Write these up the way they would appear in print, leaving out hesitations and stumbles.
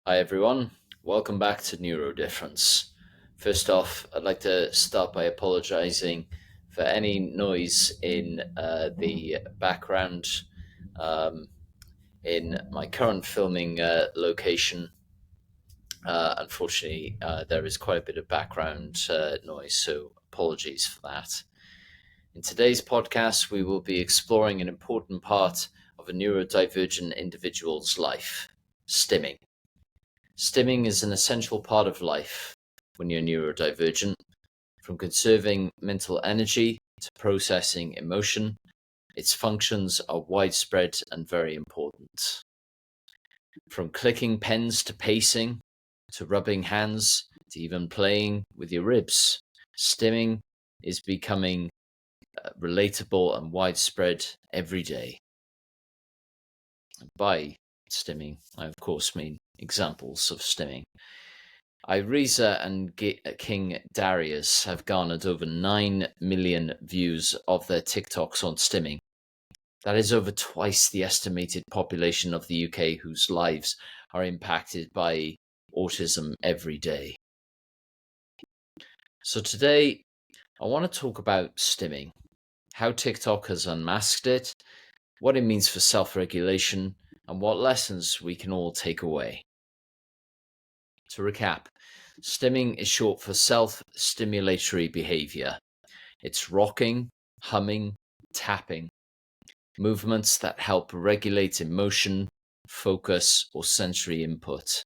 Hi everyone, welcome back to Neurodifference. First off, I'd like to start by apologizing for any noise in the background um, in my current filming location. Unfortunately, there is quite a bit of background noise, so apologies for that. In today's podcast, we will be exploring an important part of a neurodivergent individual's life: stimming. Stimming is an essential part of life when you're neurodivergent, from conserving mental energy to processing emotion. Its functions are widespread and very important. From clicking pens to pacing, to rubbing hands, to even playing with your ribs, stimming is becoming relatable and widespread every day. By stimming, I of course mean examples of stimming. Irisa and King Darius have garnered over 9 million views of their TikToks on stimming. That is over twice the estimated population of the UK whose lives are impacted by autism every day. So today, I want to talk about stimming, how TikTok has unmasked it, what it means for self-regulation, and what lessons we can all take away. To recap, stimming is short for self-stimulatory behavior. It's rocking, humming, tapping, movements that help regulate emotion, focus, or sensory input.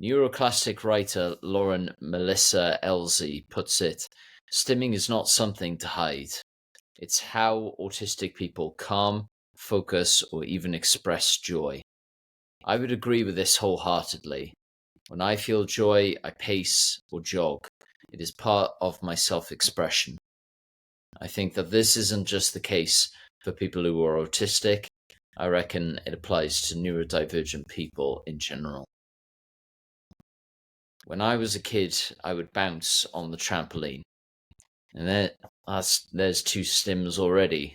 Neuroclassic writer Lauren Melissa Elzy puts it, stimming is not something to hide. It's how autistic people calm, focus, or even express joy. I would agree with this wholeheartedly. When I feel joy, I pace or jog. It is part of my self-expression. I think that this isn't just the case for people who are autistic. I reckon it applies to neurodivergent people in general. When I was a kid, I would bounce on the trampoline. And there's two stims already.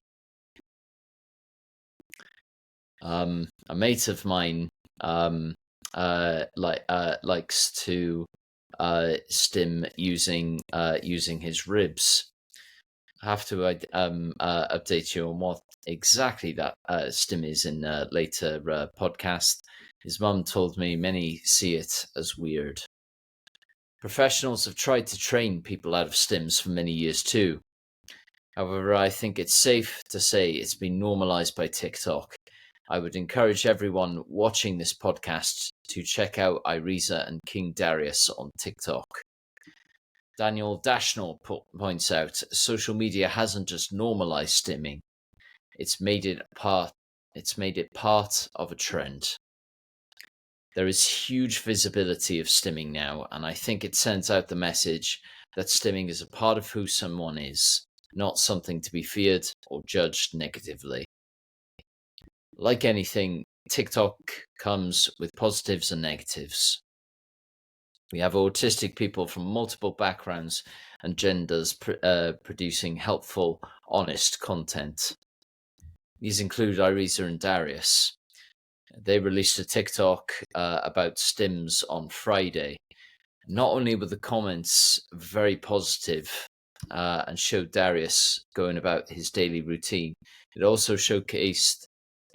A mate of mine likes to stim using his ribs. I have to update you on what exactly that stim is in a later podcast. His mum told me many see it as weird. Professionals have tried to train people out of stims for many years too. However, I think it's safe to say it's been normalized by TikTok. I would encourage everyone watching this podcast to check out Irisa and King Darius on TikTok. Daniel Dashnell points out, social media hasn't just normalized stimming, it's made it part of a trend. There is huge visibility of stimming now, and I think it sends out the message that stimming is a part of who someone is, not something to be feared or judged negatively. Like anything, TikTok comes with positives and negatives. We have autistic people from multiple backgrounds and genders producing helpful, honest content. These include Irisa and Darius. They released a TikTok about stims on Friday. Not only were the comments very positive and showed Darius going about his daily routine, it also showcased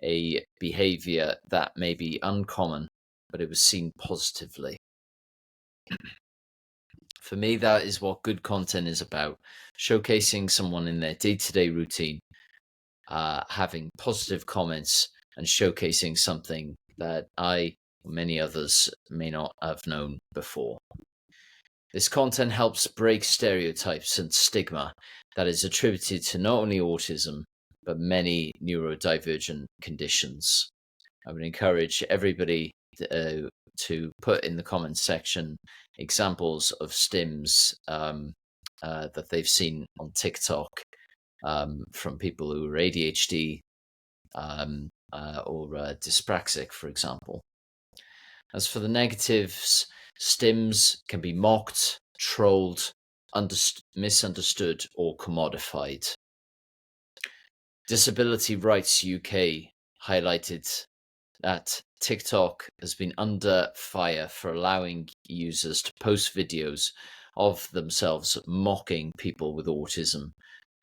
a behavior that may be uncommon, but it was seen positively. For me, that is what good content is about, showcasing someone in their day-to-day routine, having positive comments and showcasing something that I or many others may not have known before. This content helps break stereotypes and stigma that is attributed to not only autism, but many neurodivergent conditions. I would encourage everybody to put in the comments section examples of stims that they've seen on TikTok from people who are ADHD or dyspraxic, for example. As for the negatives, stims can be mocked, trolled, misunderstood, or commodified. Disability Rights UK highlighted that TikTok has been under fire for allowing users to post videos of themselves mocking people with autism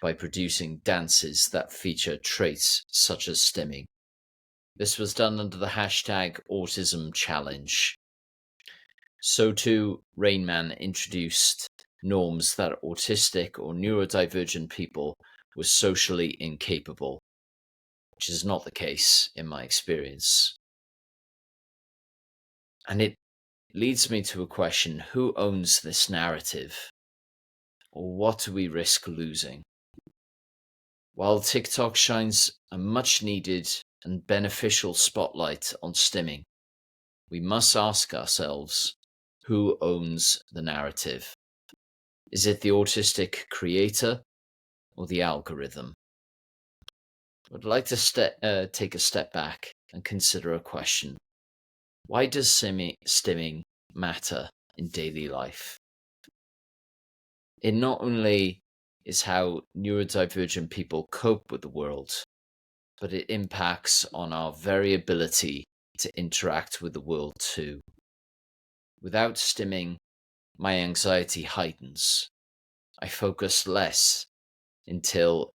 by producing dances that feature traits such as stimming. This was done under the hashtag Autism Challenge. So too, Rain Man introduced norms that autistic or neurodivergent people were socially incapable, which is not the case in my experience. And it leads me to a question: who owns this narrative? Or what do we risk losing? While TikTok shines a much needed and beneficial spotlight on stimming, we must ask ourselves, who owns the narrative? Is it the autistic creator or the algorithm? I'd like to take a step back and consider a question. Why does stimming matter in daily life? It not only is how neurodivergent people cope with the world, but it impacts on our very ability to interact with the world too. Without stimming, my anxiety heightens. I focus less until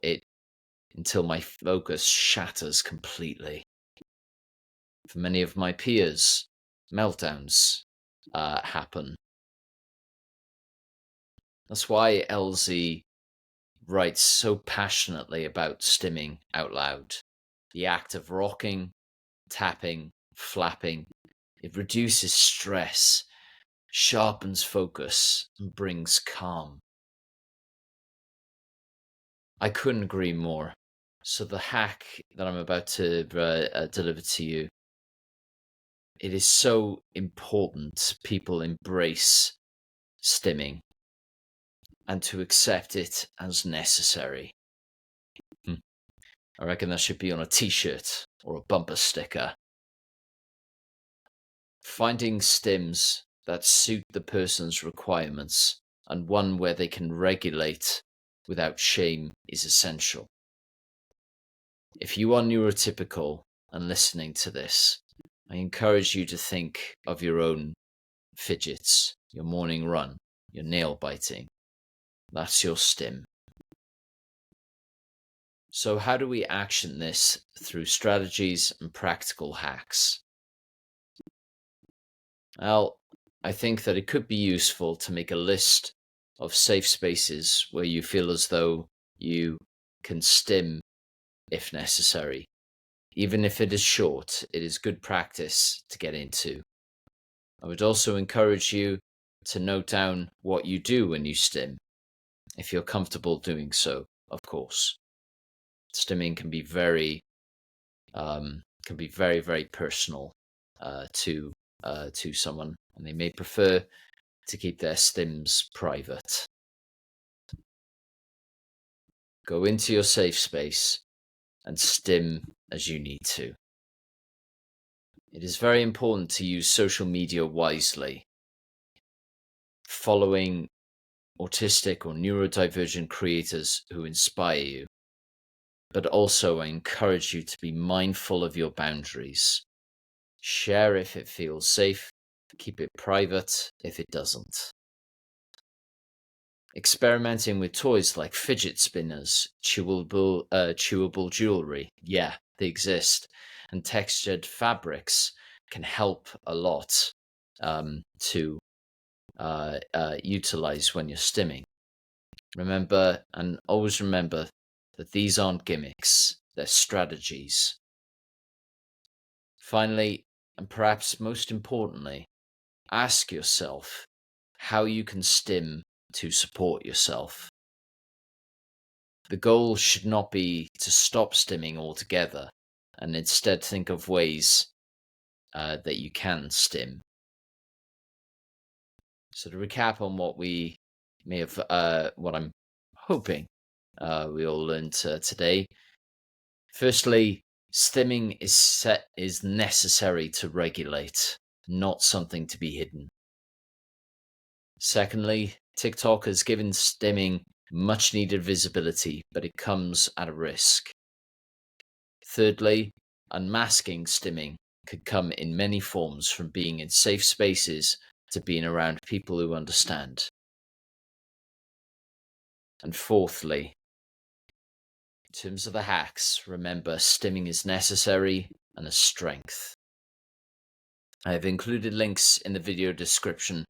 my focus shatters completely. For many of my peers, meltdowns happen. That's why LZ writes so passionately about stimming out loud. The act of rocking, tapping, flapping, it reduces stress, sharpens focus, and brings calm. I couldn't agree more. So the hack that I'm about to deliver to you, it is so important people embrace stimming and to accept it as necessary. I reckon that should be on a t-shirt or a bumper sticker. Finding stims that suit the person's requirements and one where they can regulate without shame is essential. If you are neurotypical and listening to this, I encourage you to think of your own fidgets, your morning run, your nail biting. That's your stim. So how do we action this through strategies and practical hacks? Well, I think that it could be useful to make a list of safe spaces where you feel as though you can stim if necessary. Even if it is short, it is good practice to get into. I would also encourage you to note down what you do when you stim, if you're comfortable doing so, of course. Stimming can be very, very personal to someone, and they may prefer to keep their stims private. Go into your safe space and stim as you need to. It is very important to use social media wisely. Following autistic or neurodivergent creators who inspire you. But also, I encourage you to be mindful of your boundaries. Share if it feels safe, keep it private if it doesn't. Experimenting with toys like fidget spinners, chewable jewelry, yeah, they exist, and textured fabrics can help a lot to utilize when you're stimming. Remember, and always remember, that these aren't gimmicks, they're strategies. Finally, and perhaps most importantly, ask yourself how you can stim to support yourself. The goal should not be to stop stimming altogether, and instead think of ways that you can stim. So to recap on what we may have, what I'm hoping we all learned today. Firstly, stimming is necessary to regulate, not something to be hidden. Secondly, TikTok has given stimming much needed visibility, but it comes at a risk. Thirdly, unmasking stimming could come in many forms, from being in safe spaces to being around people who understand. And fourthly, in terms of the hacks, remember stimming is necessary and a strength. I have included links in the video description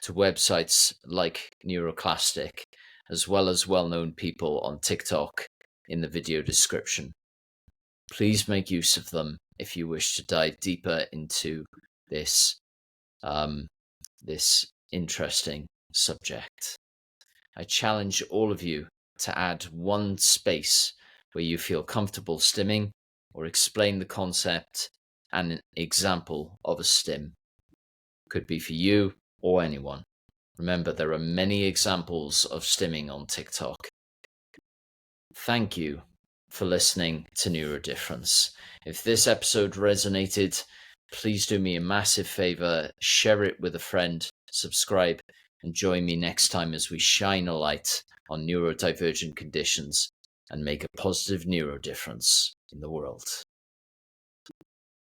to websites like Neuroclastic, as well as well-known people on TikTok in the video description. Please make use of them if you wish to dive deeper into this interesting subject. I challenge all of you to add one space where you feel comfortable stimming, or explain the concept and an example of a stim. Could be for you or anyone. Remember, there are many examples of stimming on TikTok. Thank you for listening to Neurodifference. If this episode resonated, please do me a massive favor, share it with a friend, subscribe, and join me next time as we shine a light on neurodivergent conditions and make a positive neurodifference in the world.